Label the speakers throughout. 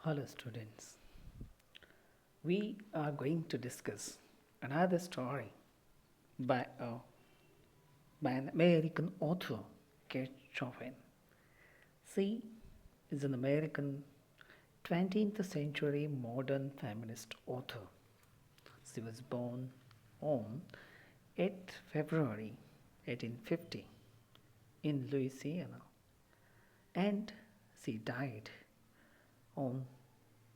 Speaker 1: Hello, students. We are going to discuss another story by, a, by an American author, Kate Chauvin. She is an American 20th century modern feminist author. She was born on 8th February 1850 in Louisiana, and she died on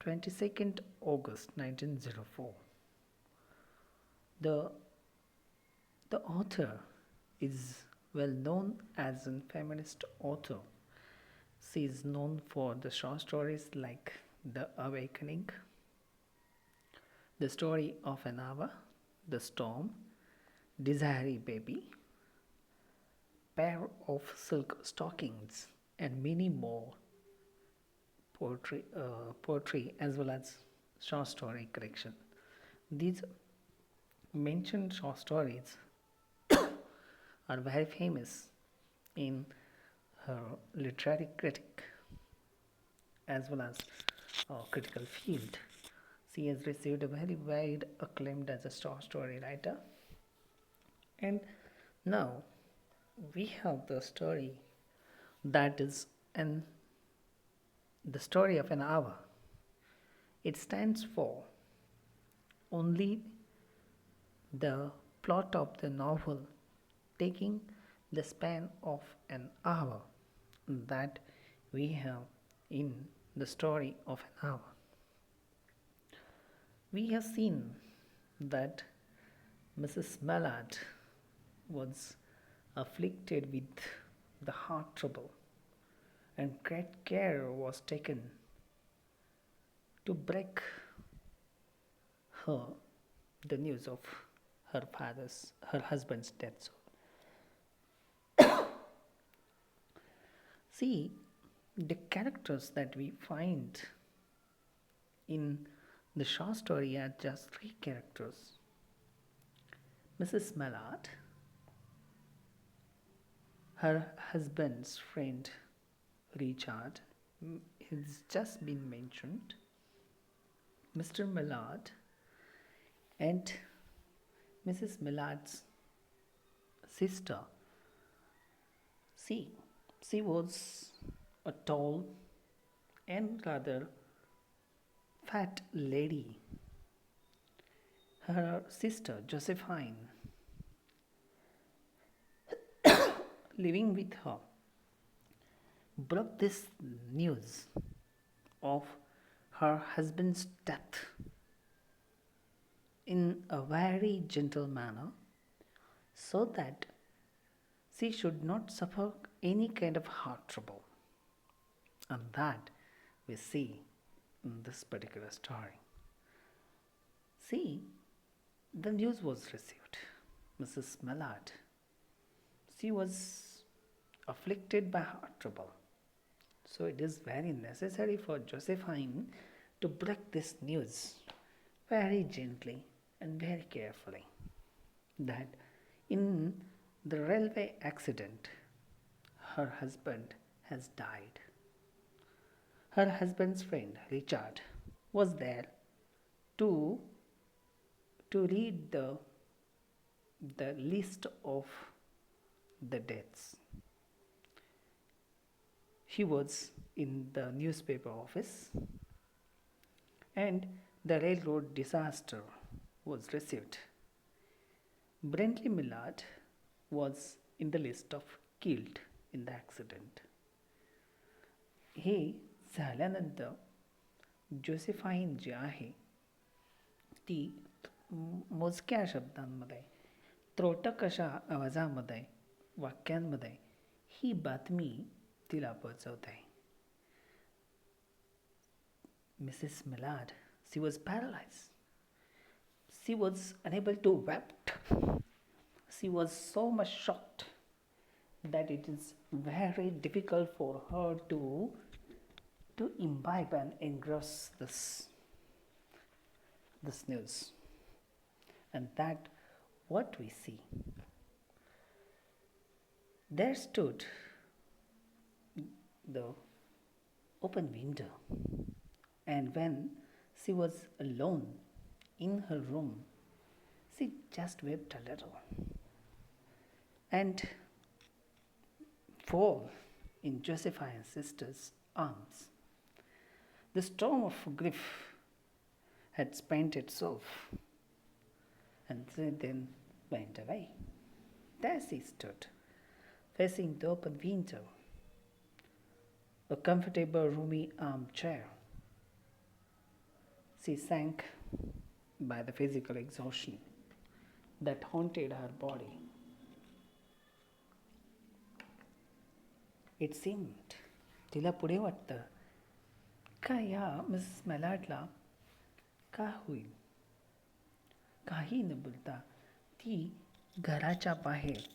Speaker 1: 22nd August 1904. The, the author is well known as a feminist author. She is known for the short stories like The Awakening, The Story of an Hour, The Storm, Desiree Baby, Pair of Silk Stockings, and many more poetry as well as short story collection. These mentioned short stories are very famous in her literary critic as well as critical field. She has received a very wide acclaimed as a short story writer. And now we have the story that is an the story of an hour. It stands for only the plot of the novel taking the span of an hour that we have in the story of an hour. We have seen that Mrs. Mallard was afflicted with the heart trouble, and great care was taken to break her the news of her husband's death. See, the characters that we find in the short story are just three characters: Mrs. Mallard, her husband's friend Richard, has just been mentioned, Mr. Mallard, and Mrs. Millard's sister. She was a tall and rather fat lady. Her sister Josephine, living with her, broke this news of her husband's death in a very gentle manner so that she should not suffer any kind of heart trouble. And that we see in this particular story. See, the news was received. Mrs. Mallard, she was afflicted by heart trouble. So it is very necessary for Josephine to break this news very gently and very carefully that in the railway accident her husband has died. Her husband's friend Richard was there to read the list of the deaths. He was in the newspaper office, and the railroad disaster was received. Brentley Millard was in the list of killed in the accident. हे झाल्यानंतर जोसेफाईन जी आहे ती मोजक्या शब्दांमध्ये त्रोटक अशा आवाजामध्ये वाक्यांमध्ये ही बातमी तिला पोहोचवत आहे. Mrs. Millard, she was paralyzed. She was unable to wept. She was so much shocked that it is very difficult for her to imbibe and engross this news. And that what we see. There stood the open window, And when she was alone in her room, she just wept a little and fall in Josephine's sister's arms. The storm of grief had spent itself and then went away. There she stood, facing the open window, a comfortable, roomy armchair. She sank by the physical exhaustion that haunted her body. It seemed तिला पुढे वाटतं का या Mrs मॅलार्डला का होईल. काही न बोलता ती घराच्या बाहेर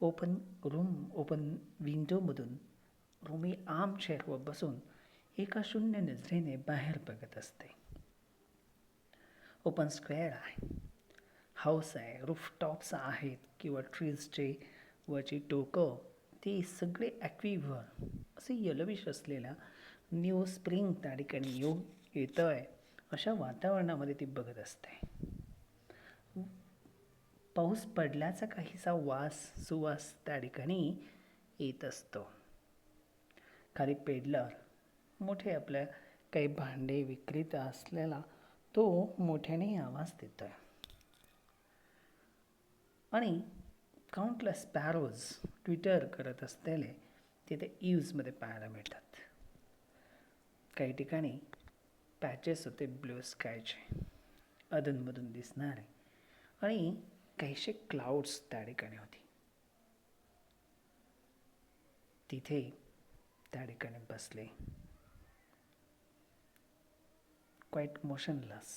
Speaker 1: ओपन विंडोमधून रूमी आर्मचेअरवर बसून एका शून्य नजरेने बाहेर बघत असते. ओपन स्क्वेअर आहे, हाऊस आहे, रूफटॉप्स आहेत किंवा ट्रीजचे वरची टोकं, ती सगळे ॲक्विव्हर असे यलविश असलेल्या न्यू स्प्रिंग त्या ठिकाणी येतं आहे अशा वातावरणामध्ये ती बघत असते. पाऊस पडल्याचा काहीसा सुवास त्या ठिकाणी येत असतो. खाली पेडलर मोठे आपल्या काही भांडे विक्रेता असलेला तो मोठ्याने आवाज देतोय आणि काउंटलेस स्पॅरोज ट्विटर करत असलेले तिथे ईव्जमध्ये पाहायला मिळतात. काही ठिकाणी पॅचेस होते ब्लू स्कायचे अधूनमधून दिसणारे आणि काहीशे क्लाउड्स त्या ठिकाणी होती. तिथे त्या ठिकाणी बसले क्वाईट मोशनलेस.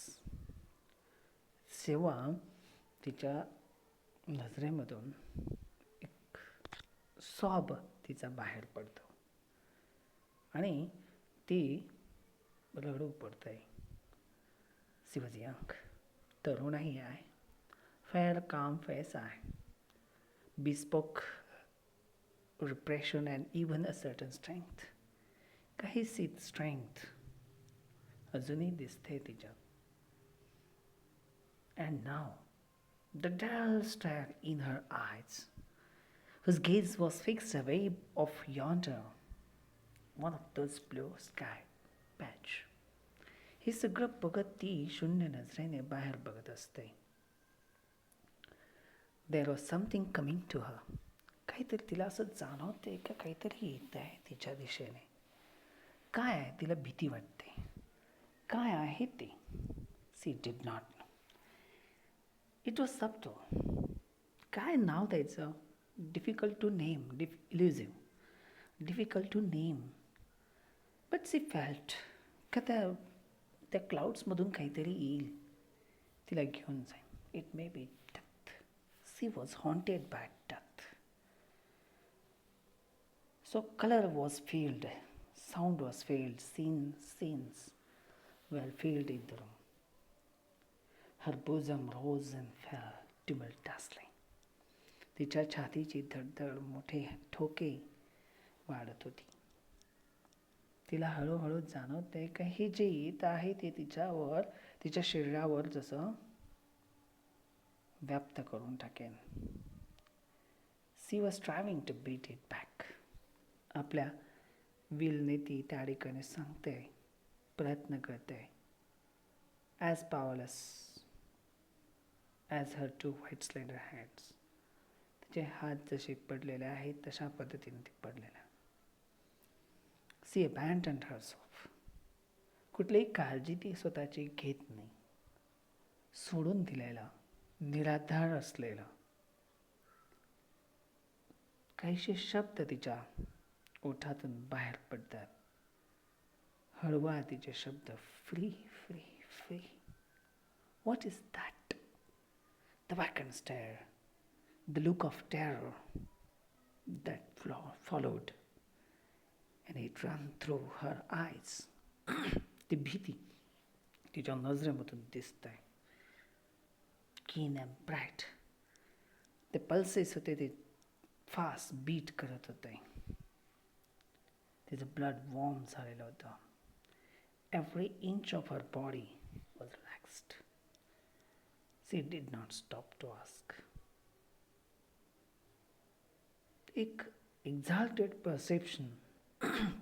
Speaker 1: तेव्हा तिच्या नजरेमधून एक सॉब तिचा बाहेर पडतो आणि ती रडू पडते. शी वॉज यंग, तरुणही आहे, फेअर काम फेस आहे, bespoke repression and even a certain strength. काही सीत स्ट्रेंथ अजूनही दिसते तिच्यात. And now the dull stare in her eyes, whose gaze was fixed away off yonder, one of those blue sky patch. हे सगळं बघत ती शून्य नजरेने बाहेर बघत असते. There was something coming to her. काहीतरी तिला असं जाणवते का काहीतरी येत आहे तिच्या दिशेने. काय आहे तिला भीती वाटते. काय आहे ते? She did not know. It was subtle. काय नाव द्यायचं? Difficult to name, elusive, difficult to name. But she felt का त्या क्लाउड्समधून काहीतरी येईल, तिला घेऊन जाईल. It may be death. She was haunted by death. So color was filled, sound was filled, scenes were filled in the room. Her bosom rose and fell tumultuously. तिच्या छातीची धडधड मोठे ठोके वाढत होती. तिला हळूहळू जाणवते का हे जे येत आहे ते तिच्या शरीरावर जसं व्याप्त करून टाकेन. She was striving to beat it back. आपल्या विलने ती त्या ठिकाणी सांगते, प्रयत्न करते. As powerless as her two white slender hands. तिचे हात जसे पडलेले आहेत तशा पद्धतीने ती पडलेल्या. She abandoned herself. कुठलीही काळजी ती स्वतःची घेत नाही. सोडून दिलेला, निराधार असलेला. काहीशे शब्द तिच्या ओठातून बाहेर पडतात. हळवा तिचे शब्द, free free free. What is that? The vacant stare, the look of terror that followed, and it ran through her eyes. ती भीती तिच्या नजरेमधून दिसते. Keen and bright. ते पल्सेस होते ते फास्ट बीट करत होते. तिचं ब्लड वॉर्म झालेलं होतं. Every inch of her body was relaxed. She did not stop to ask. एक एक्झाल्टेड परसेप्शन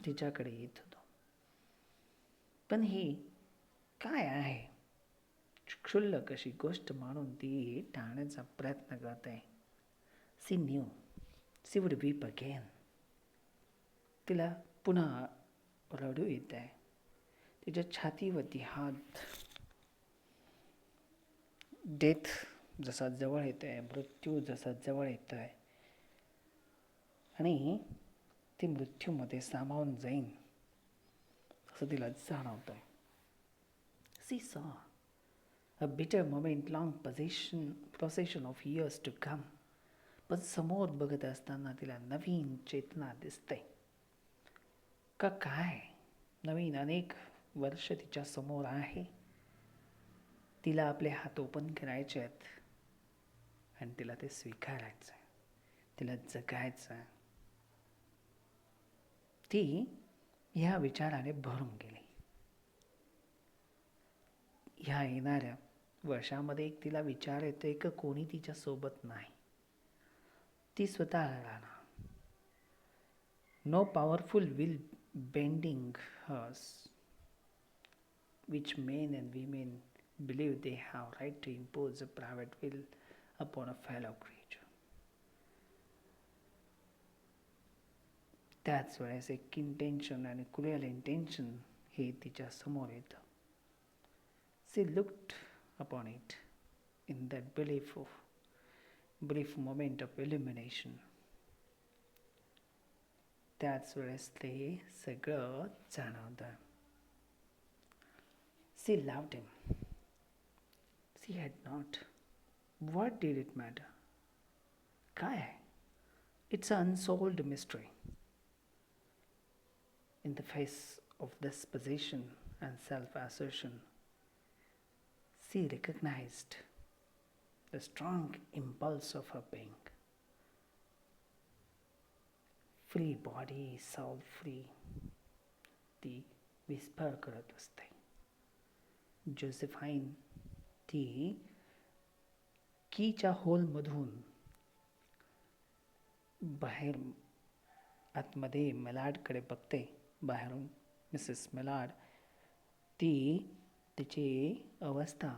Speaker 1: तिच्याकडे येत होतं. पण ही काय आहे? क्षुल्लक अशी गोष्ट मानून ती टाळण्याचा प्रयत्न करत आहे. She knew she would weep again. तिला पुन्हा रडू येत आहे. तिच्या छातीवरती हात. डेथ जसा जवळ येत आहे, मृत्यू जसा जवळ येत आहे आणि ती मृत्यूमध्ये सामावून जाईन असं तिला जाणवत आहे. सी saw a bitter moment long procession of years to come. पण समोर बघत असताना तिला नवीन चेतना दिसते. का काय नवीन अनेक वर्ष तिच्या समोर आहे. तिला आपले हात ओपन करायचे आहेत आणि तिला ते स्वीकारायचं आहे. तिला जगायचं आहे. ती ह्या विचाराने भरून गेली. ह्या येणाऱ्या वर्षामध्ये एक तिला विचार येतोय की कोणी तिच्या सोबत नाही. ती स्वतःला राहणार. No powerful will bending hers which men and women believe they have right to impose a private will upon a fellow creature. त्याच वेळेस एक इंटेन्शन आणि क्रुअल इंटेन्शन हे तिच्या समोर येतं. She looked upon it in that brief moment of illumination. त्याच वेळेस ते सगळं जाणवतं. She loved him. She had not. What did it matter? काय? It's an unsolved mystery. In the face of this position and self-assertion, she recognized the strong impulse of her being. Free body, soul free. ती whisper करत असते. जोसेफाईन ती कीच्या होलमधून बाहेर आतमध्ये मेलार्डकडे बघते. बाहेरून Mrs Maillard ती तिची अवस्था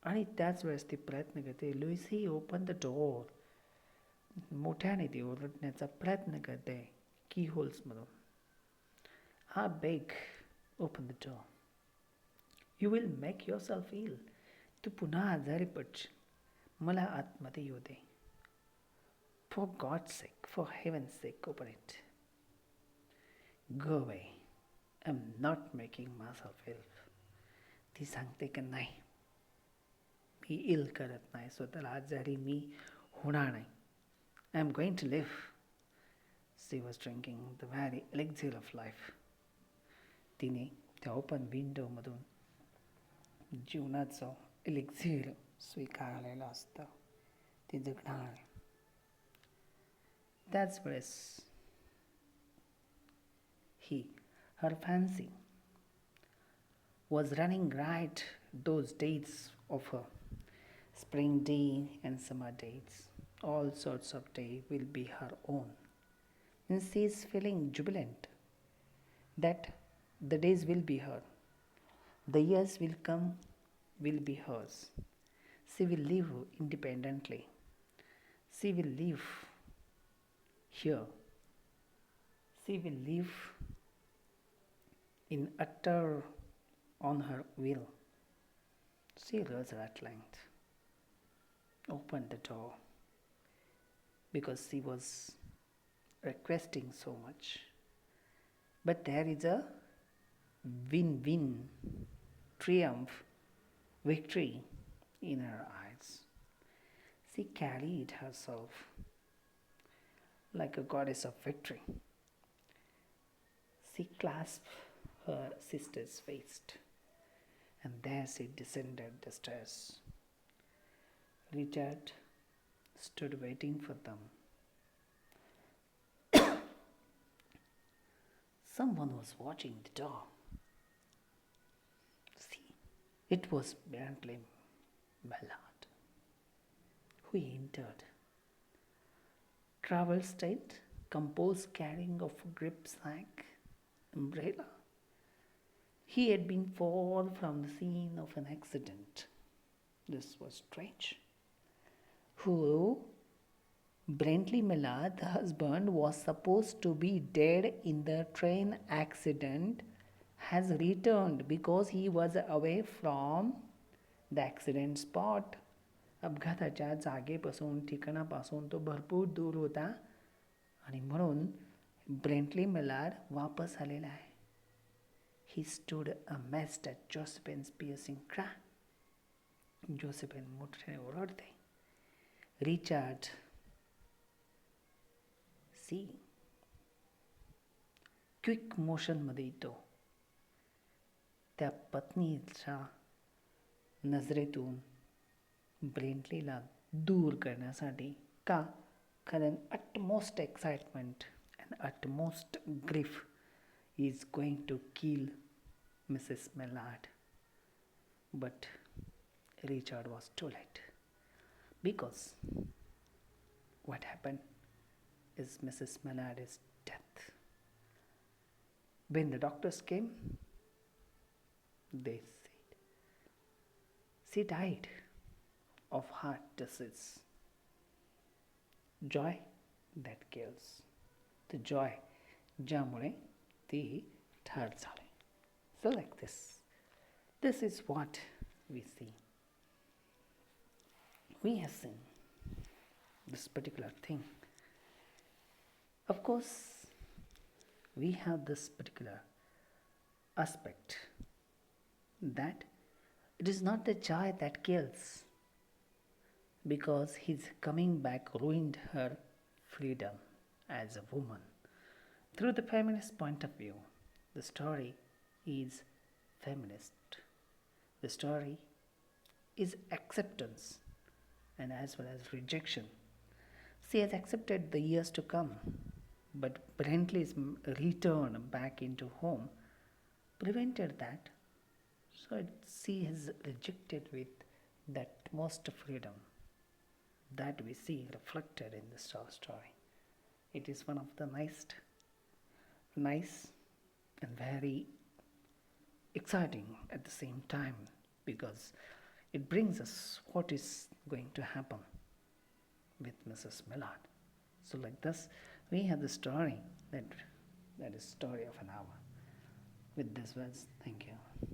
Speaker 1: आणि त्याच वेळेस ती प्रयत्न करते. Louisa open the door. मोठ्याने ती ओरडण्याचा प्रयत्न करते की होल्समधून. हा beg open the door. You will make yourself ill. तू पुन्हा आजारी पडशील. मला आतमध्ये येऊ दे. For God sake, for heaven's sake, open it. Go away. I am not making myself ill. ती सांगते की नाही, मी इल करत नाही स्वतःला. आजारी मी होणार नाही. I am going to live. She was drinking the very elixir of life. तिने त्या ओपन विंडोमधून जीवनाचं एलिक्झिर स्वीकारलेलं असतं. ती जगणार. त्याच वेळेस her fancy was running right those days of her. Spring day and summer days. All sorts of day will be her own. And she is feeling jubilant that the days will be her. The years will come, will be hers. She will live independently. She will live here. She will live in utter on her will. She rose at length, opened the door, because she was requesting so much. But there is a win-win triumph, victory in her eyes. She carried herself like a goddess of victory. She clasped her sister's waist, and there she descended the stairs. Richard stood waiting for them. Someone was watching the door. It was Bentley Ballard who entered. Travel state, composed carrying of gripsack, umbrella. He had been far from the scene of an accident. This was strange. Who Brentley Millard, the husband, was supposed to be dead in the train accident, has returned because he was away from the accident spot. अपघाताच्या जागेपासून ठिकाणापासून तो भरपूर दूर होता आणि म्हणून ब्रेंटली Maillard वापस आलेला आहे. He stood amazed at Josephine's piercing cry. Josephine मोठ्याने ओरडते. रिचार्ड सी क्विक मोशनमध्ये येतो. त्या पत्नीच्या नजरेतून ब्रेंटलीला दूर करण्यासाठी. का? कारण utmost excitement and utmost grief is going to kill Mrs. Millard. But Richard was too late, because what happened is Mrs. Millard's death. When the doctors came, they said she died of heart disease. Joy that kills. The joy ज्यामुळे ती ठार झाली. So like this is what we see. We have seen this particular thing. Of course, we have this particular aspect that it is not the joy that kills, because his coming back ruined her freedom as a woman. Through the feminist point of view, the story is feminist. The story is acceptance and as well as rejection. She has accepted the years to come, but Brentley's return back into home prevented that. So she has rejected with that most freedom that we see reflected in the story. It is one of the nice and very exciting at the same time, because it brings us what is going to happen with Mrs. Millard. So like this, we have the story that is story of an hour. With this words, thank you.